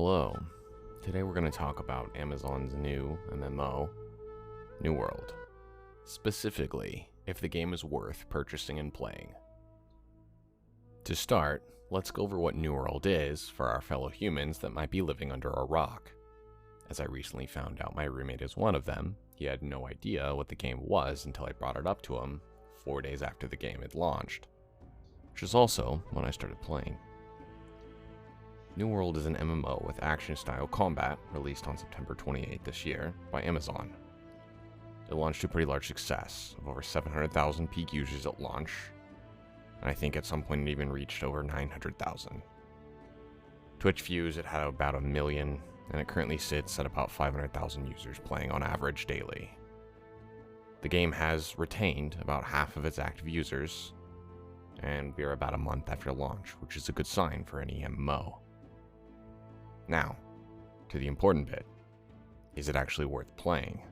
Hello. Today we're going to talk about Amazon's new MMO, New World. Specifically, if the game is worth purchasing and playing. To start, let's go over what New World is for our fellow humans that might be living under a rock. As I recently found out my roommate is one of them, he had no idea what the game was until I brought it up to him 4 days after the game had launched, which is also when I started playing. New World is an MMO with action-style combat, released on September 28th this year by Amazon. It launched to pretty large success, of over 700,000 peak users at launch, and I think at some point it even reached over 900,000. Twitch views, it had about 1 million, and it currently sits at about 500,000 users playing on average daily. The game has retained about half of its active users, and we're about a month after launch, which is a good sign for any MMO. Now, to the important bit, is it actually worth playing?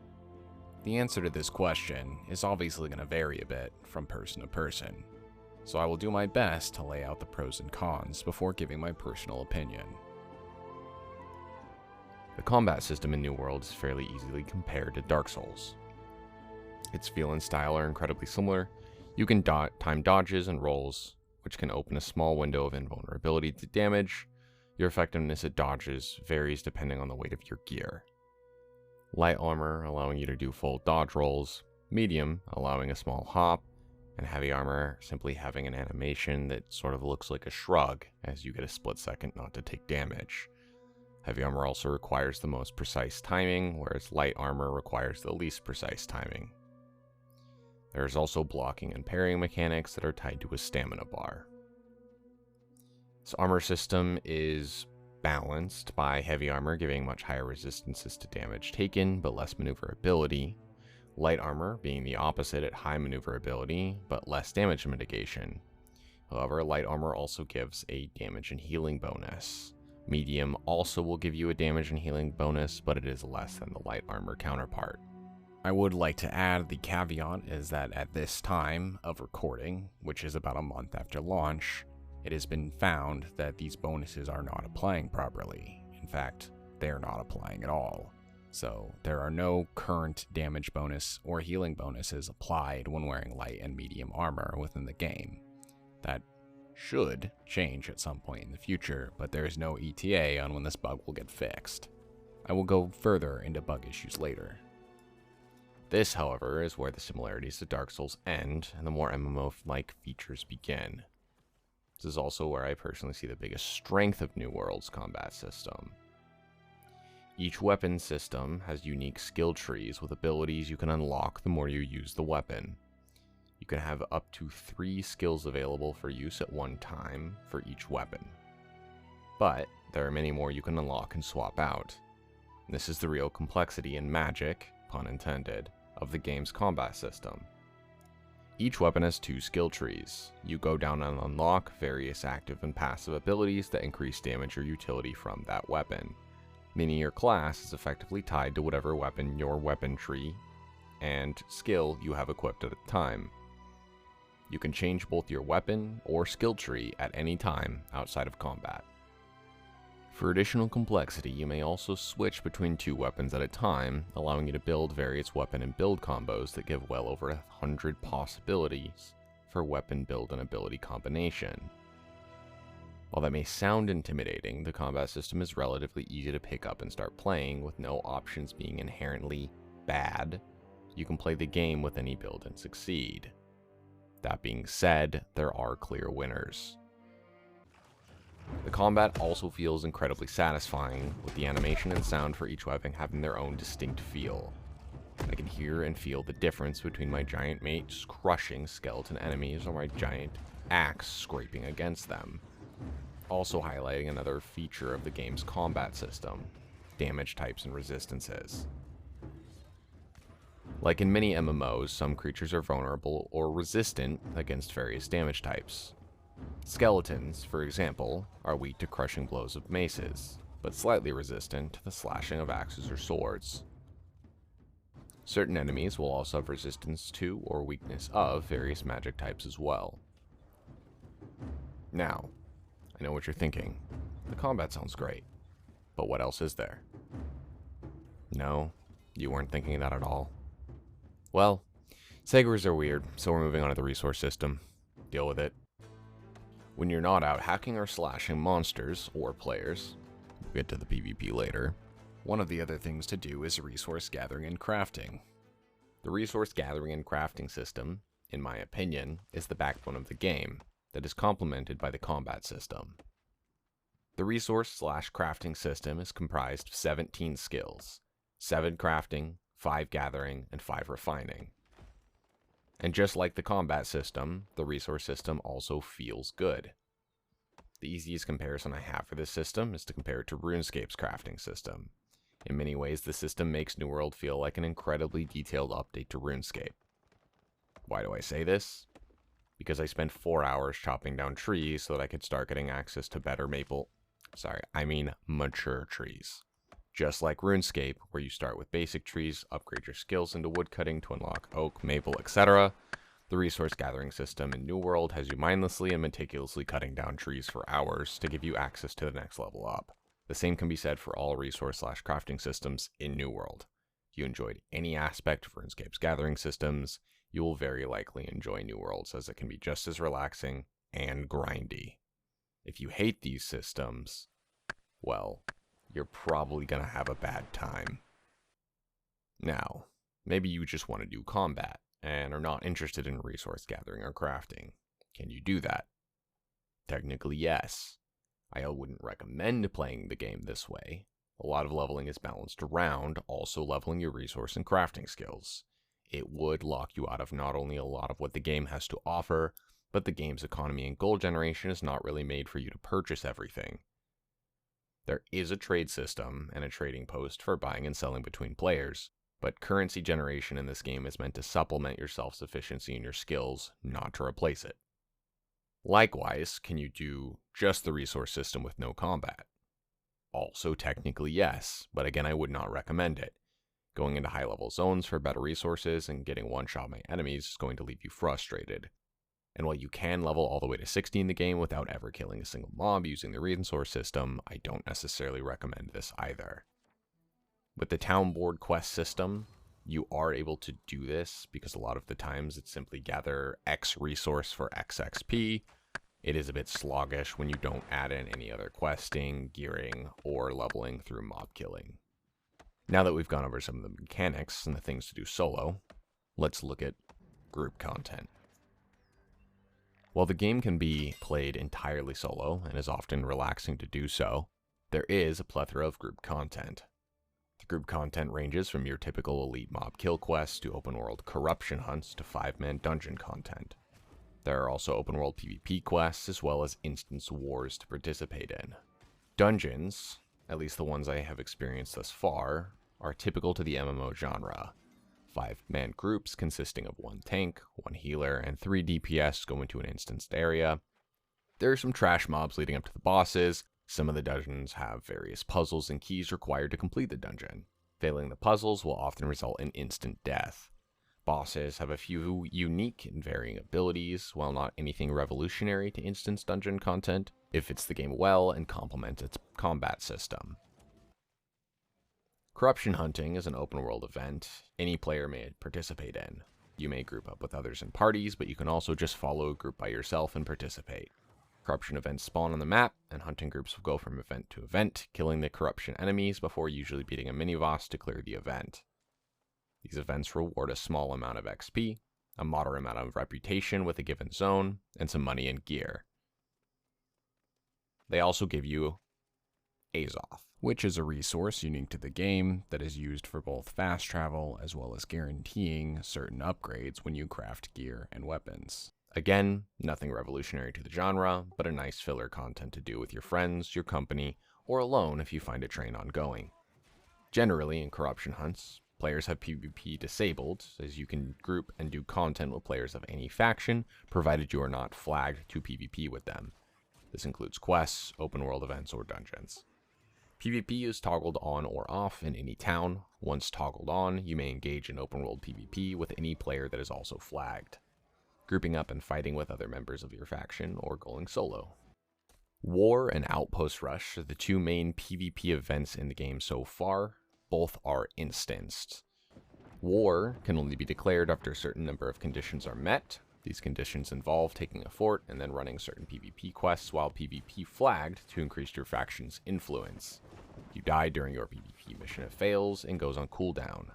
The answer to this question is obviously going to vary a bit from person to person, so I will do my best to lay out the pros and cons before giving my personal opinion. The combat system in New World is fairly easily compared to Dark Souls. Its feel and style are incredibly similar. You can time dodges and rolls, which can open a small window of invulnerability to damage. Your effectiveness at dodges varies depending on the weight of your gear. Light armor allowing you to do full dodge rolls, medium allowing a small hop, and heavy armor simply having an animation that sort of looks like a shrug as you get a split second not to take damage. Heavy armor also requires the most precise timing, whereas light armor requires the least precise timing. There is also blocking and parrying mechanics that are tied to a stamina bar. Its armor system is balanced by heavy armor giving much higher resistances to damage taken but less maneuverability, light armor being the opposite at high maneuverability but less damage mitigation. However, light armor also gives a damage and healing bonus. Medium also will give you a damage and healing bonus, but it is less than the light armor counterpart. I would like to add the caveat is that at this time of recording, which is about a month after launch, it has been found that these bonuses are not applying properly. In fact, they're not applying at all. So there are no current damage bonus or healing bonuses applied when wearing light and medium armor within the game. That should change at some point in the future, but there is no ETA on when this bug will get fixed. I will go further into bug issues later. This, however, is where the similarities to Dark Souls end and the more MMO-like features begin. This is also where I personally see the biggest strength of New World's combat system. Each weapon system has unique skill trees with abilities you can unlock the more you use the weapon. You can have up to 3 skills available for use at one time for each weapon. But there are many more you can unlock and swap out. This is the real complexity and magic, pun intended, of the game's combat system. Each weapon has 2 skill trees. You go down and unlock various active and passive abilities that increase damage or utility from that weapon, meaning your class is effectively tied to whatever weapon your weapon tree and skill you have equipped at a time. You can change both your weapon or skill tree at any time outside of combat. For additional complexity, you may also switch between 2 weapons at a time, allowing you to build various weapon and build combos that give well over 100 possibilities for weapon build and ability combination. While that may sound intimidating, the combat system is relatively easy to pick up and start playing, with no options being inherently bad. You can play the game with any build and succeed. That being said, there are clear winners. The combat also feels incredibly satisfying, with the animation and sound for each weapon having their own distinct feel. I can hear and feel the difference between my giant mate crushing skeleton enemies or my giant axe scraping against them. Also highlighting another feature of the game's combat system, damage types and resistances. Like in many MMOs, some creatures are vulnerable or resistant against various damage types. Skeletons, for example, are weak to crushing blows of maces, but slightly resistant to the slashing of axes or swords. Certain enemies will also have resistance to or weakness of various magic types as well. Now, I know what you're thinking. The combat sounds great, But what else is there? No, you weren't thinking that at all. Well, Segwars are weird, so we're moving on to the resource system. Deal with it. When you're not out hacking or slashing monsters or players, we'll get to the PvP later, one of the other things to do is resource gathering and crafting. The resource gathering and crafting system, in my opinion, is the backbone of the game that is complemented by the combat system. The resource/crafting system is comprised of 17 skills, 7 crafting, 5 gathering, and 5 refining. And just like the combat system, the resource system also feels good. The easiest comparison I have for this system is to compare it to RuneScape's crafting system. In many ways, the system makes New World feel like an incredibly detailed update to RuneScape. Why do I say this? Because I spent 4 hours chopping down trees so that I could start getting access to better mature trees. Just like RuneScape, where you start with basic trees, upgrade your skills into woodcutting to unlock oak, maple, etc., the resource gathering system in New World has you mindlessly and meticulously cutting down trees for hours to give you access to the next level up. The same can be said for all resource/crafting systems in New World. If you enjoyed any aspect of RuneScape's gathering systems, you will very likely enjoy New Worlds, as it can be just as relaxing and grindy. If you hate these systems, well, you're probably going to have a bad time. Now, maybe you just want to do combat and are not interested in resource gathering or crafting. Can you do that? Technically, yes. I wouldn't recommend playing the game this way. A lot of leveling is balanced around also leveling your resource and crafting skills. It would lock you out of not only a lot of what the game has to offer, but the game's economy and gold generation is not really made for you to purchase everything. There is a trade system and a trading post for buying and selling between players, but currency generation in this game is meant to supplement your self-sufficiency and your skills, not to replace it. Likewise, can you do just the resource system with no combat? Also technically yes, but again I would not recommend it. Going into high-level zones for better resources and getting one-shot by enemies is going to leave you frustrated. And while you can level all the way to 60 in the game without ever killing a single mob using the resource system, I don't necessarily recommend this either. With the town board quest system, you are able to do this because a lot of the times it's simply gather X resource for X XP. It is a bit sluggish when you don't add in any other questing, gearing, or leveling through mob killing. Now that we've gone over some of the mechanics and the things to do solo, let's look at group content. While the game can be played entirely solo and is often relaxing to do so, there is a plethora of group content. The group content ranges from your typical elite mob kill quests to open world corruption hunts to 5-man dungeon content. There are also open world PvP quests as well as instance wars to participate in. Dungeons, at least the ones I have experienced thus far, are typical to the MMO genre. 5-man groups consisting of 1 tank, 1 healer, and 3 DPS go into an instanced area. There are some trash mobs leading up to the bosses. Some of the dungeons have various puzzles and keys required to complete the dungeon. Failing the puzzles will often result in instant death. Bosses have a few unique and varying abilities, while not anything revolutionary to instance dungeon content, it fits the game well and complements its combat system. Corruption hunting is an open world event any player may participate in. You may group up with others in parties, but you can also just follow a group by yourself and participate. Corruption events spawn on the map, and hunting groups will go from event to event, killing the corruption enemies before usually beating a mini-boss to clear the event. These events reward a small amount of XP, a moderate amount of reputation with a given zone, and some money and gear. They also give you Azoth, which is a resource unique to the game that is used for both fast travel as well as guaranteeing certain upgrades when you craft gear and weapons. Again, nothing revolutionary to the genre, but a nice filler content to do with your friends, your company, or alone if you find a train ongoing. Generally, in corruption hunts, players have PvP disabled, as you can group and do content with players of any faction, provided you are not flagged to PvP with them. This includes quests, open world events, or dungeons. PvP is toggled on or off in any town. Once toggled on, you may engage in open world PvP with any player that is also flagged, grouping up and fighting with other members of your faction or going solo. War and Outpost Rush are the two main PvP events in the game so far. Both are instanced. War can only be declared after a certain number of conditions are met. These conditions involve taking a fort and then running certain PvP quests, while PvP flagged to increase your faction's influence. If you die during your PvP mission, it fails and goes on cooldown.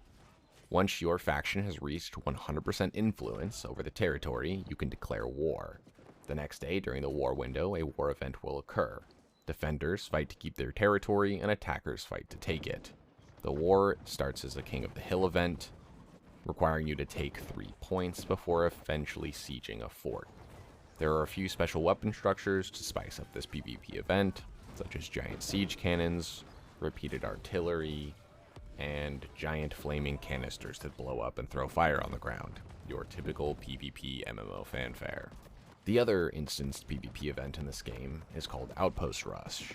Once your faction has reached 100% influence over the territory, you can declare war. The next day, during the war window, a war event will occur. Defenders fight to keep their territory, and attackers fight to take it. The war starts as a King of the Hill event, requiring you to take 3 points before eventually sieging a fort. There are a few special weapon structures to spice up this PvP event, such as giant siege cannons, repeated artillery, and giant flaming canisters that blow up and throw fire on the ground. Your typical PvP MMO fanfare. The other instanced PvP event in this game is called Outpost Rush.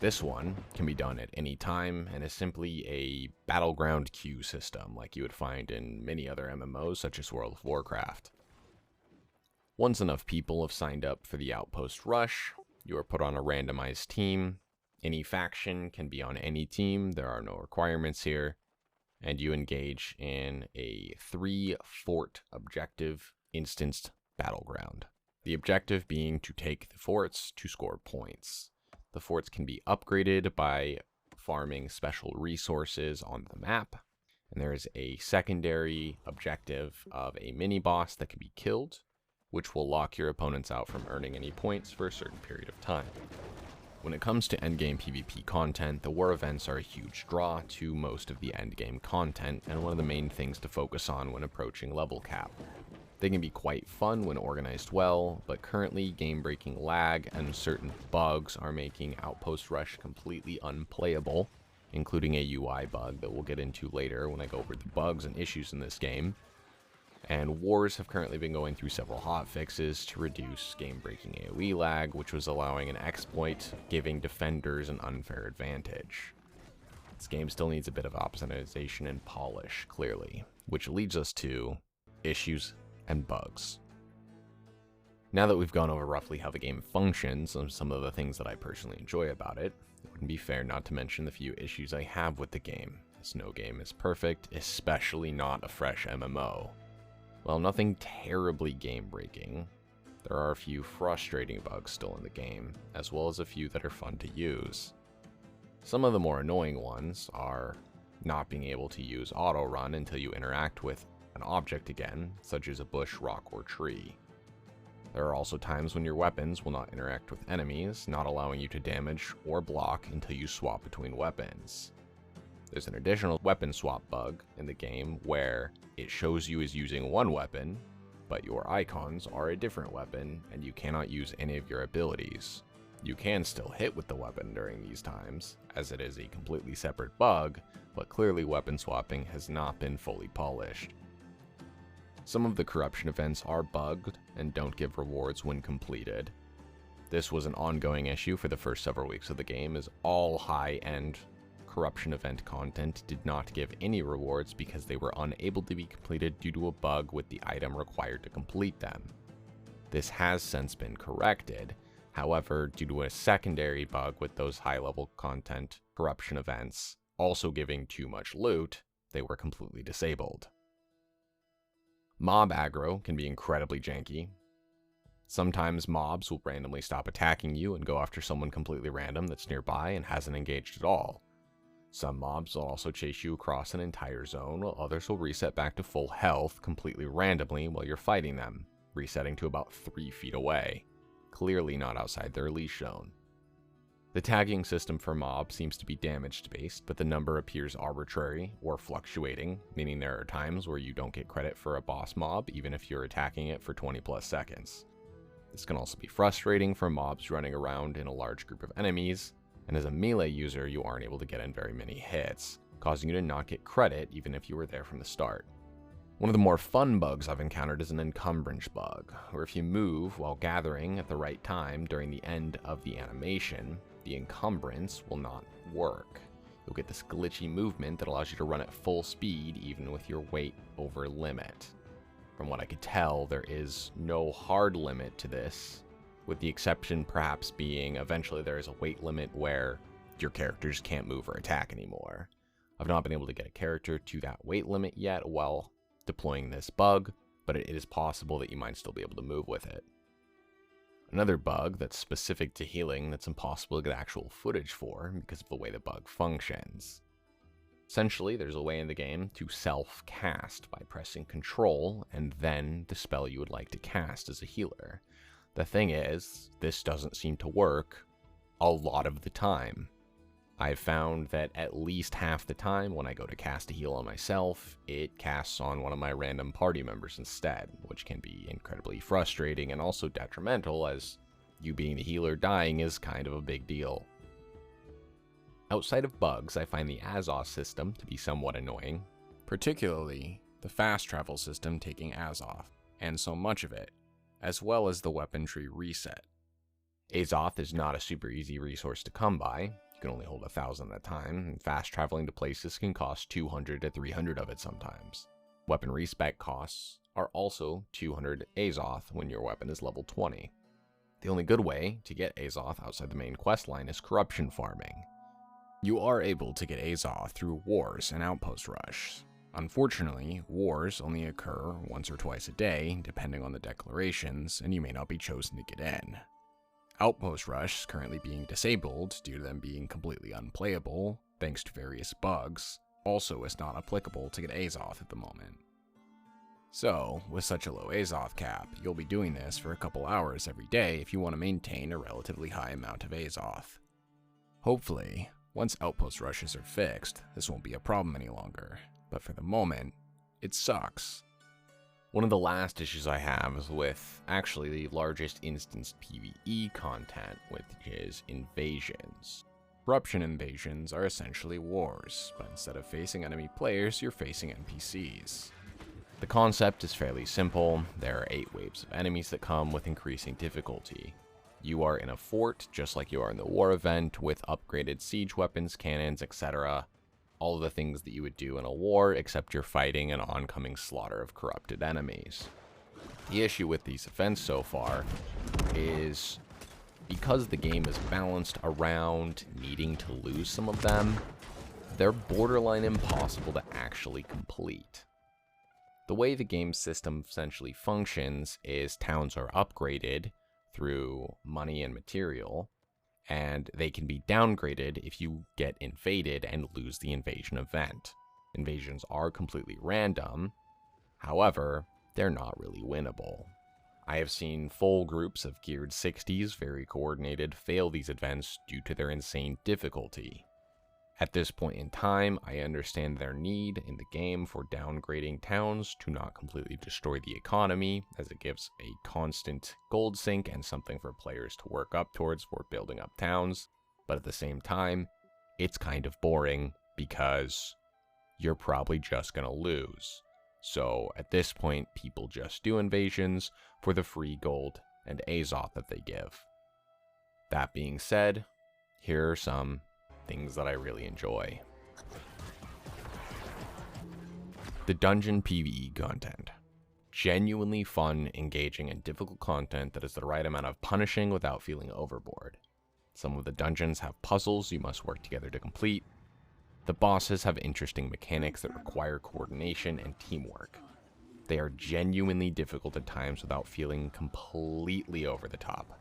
This one can be done at any time and is simply a battleground queue system like you would find in many other MMOs such as World of Warcraft. Once enough people have signed up for the Outpost Rush, you are put on a randomized team. Any faction can be on any team, there are no requirements here, and you engage in a 3-fort objective instanced battleground. The objective being to take the forts to score points. The forts can be upgraded by farming special resources on the map, and there is a secondary objective of a mini-boss that can be killed, which will lock your opponents out from earning any points for a certain period of time. When it comes to endgame PvP content, the war events are a huge draw to most of the endgame content, and one of the main things to focus on when approaching level cap. They can be quite fun when organized well, but currently game-breaking lag and certain bugs are making Outpost Rush completely unplayable, including a UI bug that we'll get into later when I go over the bugs and issues in this game. And wars have currently been going through several hotfixes to reduce game-breaking AoE lag, which was allowing an exploit giving defenders an unfair advantage. This game still needs a bit of optimization and polish, clearly, which leads us to issues and bugs. Now that we've gone over roughly how the game functions and some of the things that I personally enjoy about it, it wouldn't be fair not to mention the few issues I have with the game, as no game is perfect, especially not a fresh MMO. While nothing terribly game-breaking, there are a few frustrating bugs still in the game, as well as a few that are fun to use. Some of the more annoying ones are not being able to use auto-run until you interact with an object again, such as a bush, rock, or tree. There are also times when your weapons will not interact with enemies, not allowing you to damage or block until you swap between weapons. There's an additional weapon swap bug in the game where it shows you as using one weapon, but your icons are a different weapon and you cannot use any of your abilities. You can still hit with the weapon during these times, as it is a completely separate bug, but clearly weapon swapping has not been fully polished. Some of the corruption events are bugged and don't give rewards when completed. This was an ongoing issue for the first several weeks of the game, as all high-end corruption event content did not give any rewards because they were unable to be completed due to a bug with the item required to complete them. This has since been corrected. However, due to a secondary bug with those high-level content corruption events also giving too much loot, they were completely disabled. Mob aggro can be incredibly janky. Sometimes mobs will randomly stop attacking you and go after someone completely random that's nearby and hasn't engaged at all. Some mobs will also chase you across an entire zone, while others will reset back to full health completely randomly while you're fighting them, resetting to about 3 feet away, clearly not outside their leash zone. The tagging system for mobs seems to be damage-based, but the number appears arbitrary or fluctuating, meaning there are times where you don't get credit for a boss mob even if you're attacking it for 20 plus seconds. This can also be frustrating for mobs running around in a large group of enemies, and as a melee user you aren't able to get in very many hits, causing you to not get credit even if you were there from the start. One of the more fun bugs I've encountered is an encumbrance bug, where if you move while gathering at the right time during the end of the animation, the encumbrance will not work. You'll get this glitchy movement that allows you to run at full speed even with your weight over limit. From what I could tell, there is no hard limit to this, with the exception perhaps being eventually there is a weight limit where your characters can't move or attack anymore. I've not been able to get a character to that weight limit yet while deploying this bug, but it is possible that you might still be able to move with it. Another bug that's specific to healing that's impossible to get actual footage for because of the way the bug functions. Essentially, there's a way in the game to self-cast by pressing Control and then the spell you would like to cast as a healer. The thing is, this doesn't seem to work a lot of the time. I've found that at least half the time when I go to cast a heal on myself, it casts on one of my random party members instead, which can be incredibly frustrating and also detrimental as you being the healer dying is kind of a big deal. Outside of bugs, I find the Azoth system to be somewhat annoying, particularly the fast travel system taking Azoth, and so much of it, as well as the weapon tree reset. Azoth is not a super easy resource to come by. You can only hold 1,000 at a time, and fast traveling to places can cost 200 to 300 of it sometimes. Weapon respec costs are also 200 Azoth when your weapon is level 20. The only good way to get Azoth outside the main quest line is corruption farming. You are able to get Azoth through wars and Outpost Rush. Unfortunately, wars only occur once or twice a day, depending on the declarations, and you may not be chosen to get in. Outpost Rush is currently being disabled due to them being completely unplayable, thanks to various bugs. Also, it's not applicable to get Azoth at the moment. So, with such a low Azoth cap, you'll be doing this for a couple hours every day if you want to maintain a relatively high amount of Azoth. Hopefully, once Outpost Rushes are fixed, this won't be a problem any longer, but for the moment, it sucks. One of the last issues I have is with actually the largest instanced PvE content, which is invasions. Corruption invasions are essentially wars, but instead of facing enemy players, you're facing NPCs. The concept is fairly simple. There are 8 waves of enemies that come with increasing difficulty. You are in a fort, just like you are in the war event, with upgraded siege weapons, cannons, etc. All of the things that you would do in a war, except you're fighting an oncoming slaughter of corrupted enemies. The issue with these events so far is because the game is balanced around needing to lose some of them, they're borderline impossible to actually complete. The way the game system essentially functions is towns are upgraded through money and material, and they can be downgraded if you get invaded and lose the invasion event. Invasions are completely random, however, they're not really winnable. I have seen full groups of geared 60s, very coordinated, fail these events due to their insane difficulty. At this point in time, I understand their need in the game for downgrading towns to not completely destroy the economy, as it gives a constant gold sink and something for players to work up towards for building up towns. But at the same time, it's kind of boring because you're probably just gonna lose. So at this point, people just do invasions for the free gold and Azoth that they give. That being said, here are some things that I really enjoy. The dungeon PvE content. Genuinely fun, engaging, and difficult content that is the right amount of punishing without feeling overboard. Some of the dungeons have puzzles you must work together to complete. The bosses have interesting mechanics that require coordination and teamwork. They are genuinely difficult at times without feeling completely over the top.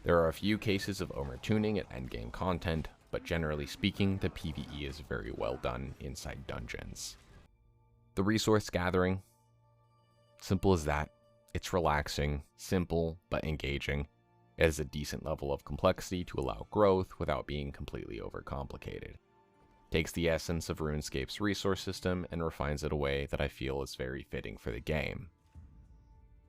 There are a few cases of overtuning at endgame content, but generally speaking, the PvE is very well done inside dungeons. The resource gathering, simple as that. It's relaxing, simple, but engaging. It has a decent level of complexity to allow growth without being completely overcomplicated. Takes the essence of RuneScape's resource system and refines it a way that I feel is very fitting for the game.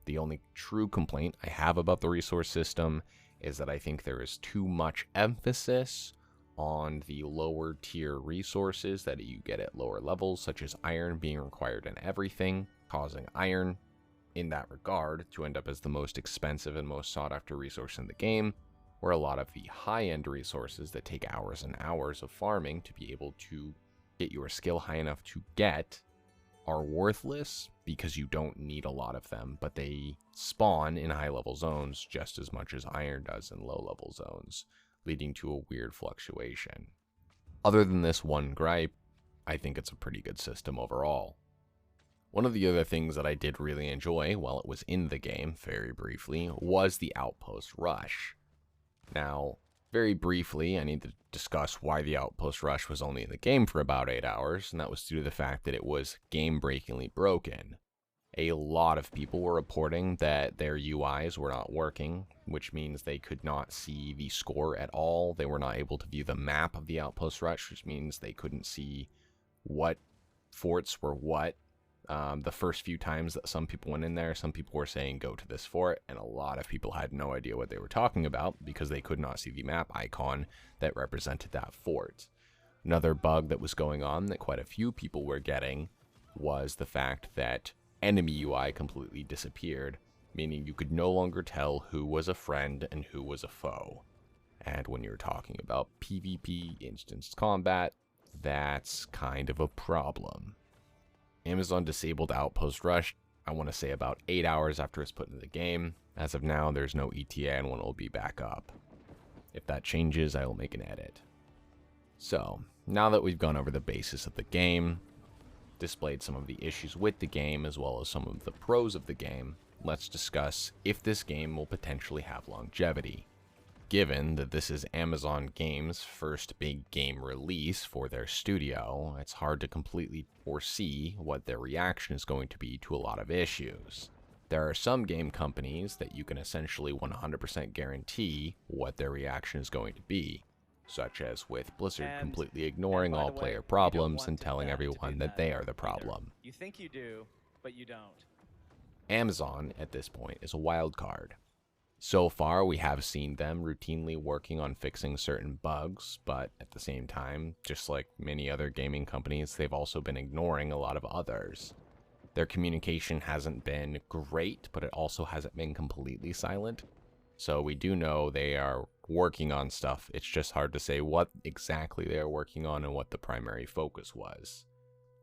The only true complaint I have about the resource system is that I think there is too much emphasis on the lower tier resources that you get at lower levels, such as iron being required in everything, causing iron, in that regard, to end up as the most expensive and most sought after resource in the game, where a lot of the high-end resources that take hours and hours of farming to be able to get your skill high enough to get are worthless because you don't need a lot of them, but they spawn in high-level zones just as much as iron does in low-level zones, leading to a weird fluctuation. Other than this one gripe, I think it's a pretty good system overall. One of the other things that I did really enjoy while it was in the game, very briefly, was the Outpost Rush. Now, very briefly, I need to discuss why the Outpost Rush was only in the game for about 8 hours, and that was due to the fact that it was game-breakingly broken. A lot of people were reporting that their UIs were not working, which means they could not see the score at all. They were not able to view the map of the Outpost Rush, which means they couldn't see what forts were what. The first few times that some people went in there, some people were saying go to this fort, and a lot of people had no idea what they were talking about because they could not see the map icon that represented that fort. Another bug that was going on that quite a few people were getting was the fact that enemy UI completely disappeared, meaning you could no longer tell who was a friend and who was a foe. And when you're talking about PvP instanced combat, that's kind of a problem. Amazon disabled Outpost Rush, I want to say about 8 hours after it's put into the game. As of now, there's no ETA and one will be back up. If that changes, I will make an edit. So, now that we've gone over the basis of the game, displayed some of the issues with the game as well as some of the pros of the game, let's discuss if this game will potentially have longevity. Given that this is Amazon Games' first big game release for their studio, it's hard to completely foresee what their reaction is going to be to a lot of issues. There are some game companies that you can essentially 100% guarantee what their reaction is going to be, such as with Blizzard completely ignoring all player problems and telling everyone that they are the problem. You think you do, but you don't. Amazon, at this point, is a wild card. So far, we have seen them routinely working on fixing certain bugs, but at the same time, just like many other gaming companies, they've also been ignoring a lot of others. Their communication hasn't been great, but it also hasn't been completely silent. So we do know they are working on stuff. It's just hard to say what exactly they are working on and what the primary focus was.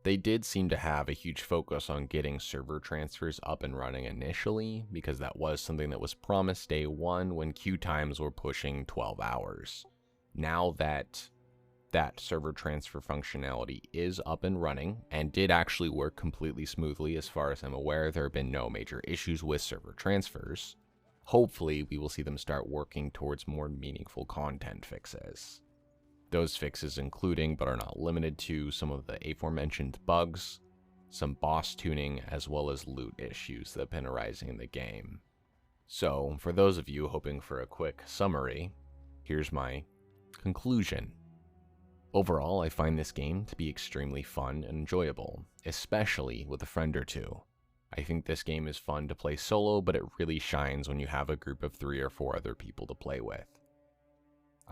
They did seem to have a huge focus on getting server transfers up and running initially, because that was something that was promised day one when queue times were pushing 12 hours. Now that server transfer functionality is up and running, and did actually work completely smoothly as far as I'm aware, there have been no major issues with server transfers. Hopefully, we will see them start working towards more meaningful content fixes. Those fixes including, but are not limited to, some of the aforementioned bugs, some boss tuning, as well as loot issues that have been arising in the game. So, for those of you hoping for a quick summary, here's my conclusion. Overall, I find this game to be extremely fun and enjoyable, especially with a friend or two. I think this game is fun to play solo, but it really shines when you have a group of 3 or 4 other people to play with.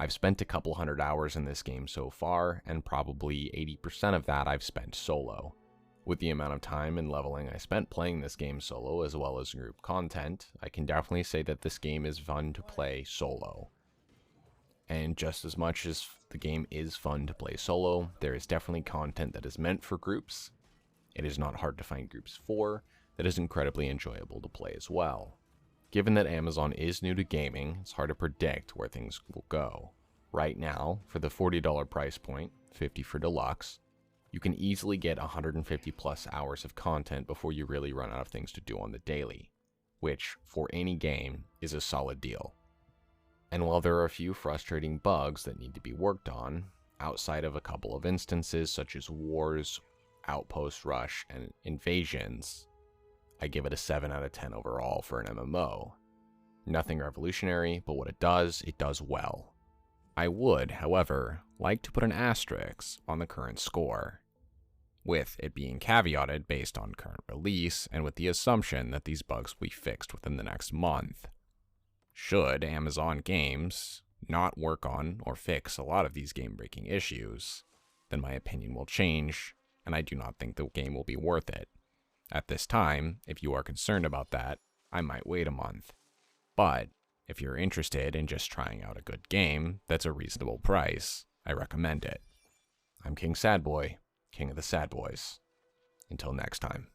I've spent a couple hundred hours in this game so far, and probably 80% of that I've spent solo. With the amount of time and leveling I spent playing this game solo as well as group content, I can definitely say that this game is fun to play solo. And just as much as the game is fun to play solo, there is definitely content that is meant for groups. It is not hard to find groups for, that is incredibly enjoyable to play as well. Given that Amazon is new to gaming, it's hard to predict where things will go. Right now, for the $40 price point, $50 for deluxe, you can easily get 150 plus hours of content before you really run out of things to do on the daily, which, for any game, is a solid deal. And while there are a few frustrating bugs that need to be worked on, outside of a couple of instances such as wars, Outpost Rush, and invasions, I give it a 7 out of 10 overall for an MMO. Nothing revolutionary, but what it does well. I would, however, like to put an asterisk on the current score, with it being caveated based on current release and with the assumption that these bugs will be fixed within the next month. Should Amazon Games not work on or fix a lot of these game-breaking issues, then my opinion will change, and I do not think the game will be worth it. At this time, if you are concerned about that, I might wait a month. But if you're interested in just trying out a good game that's a reasonable price, I recommend it. I'm King Sadboy, King of the Sad Boys. Until next time.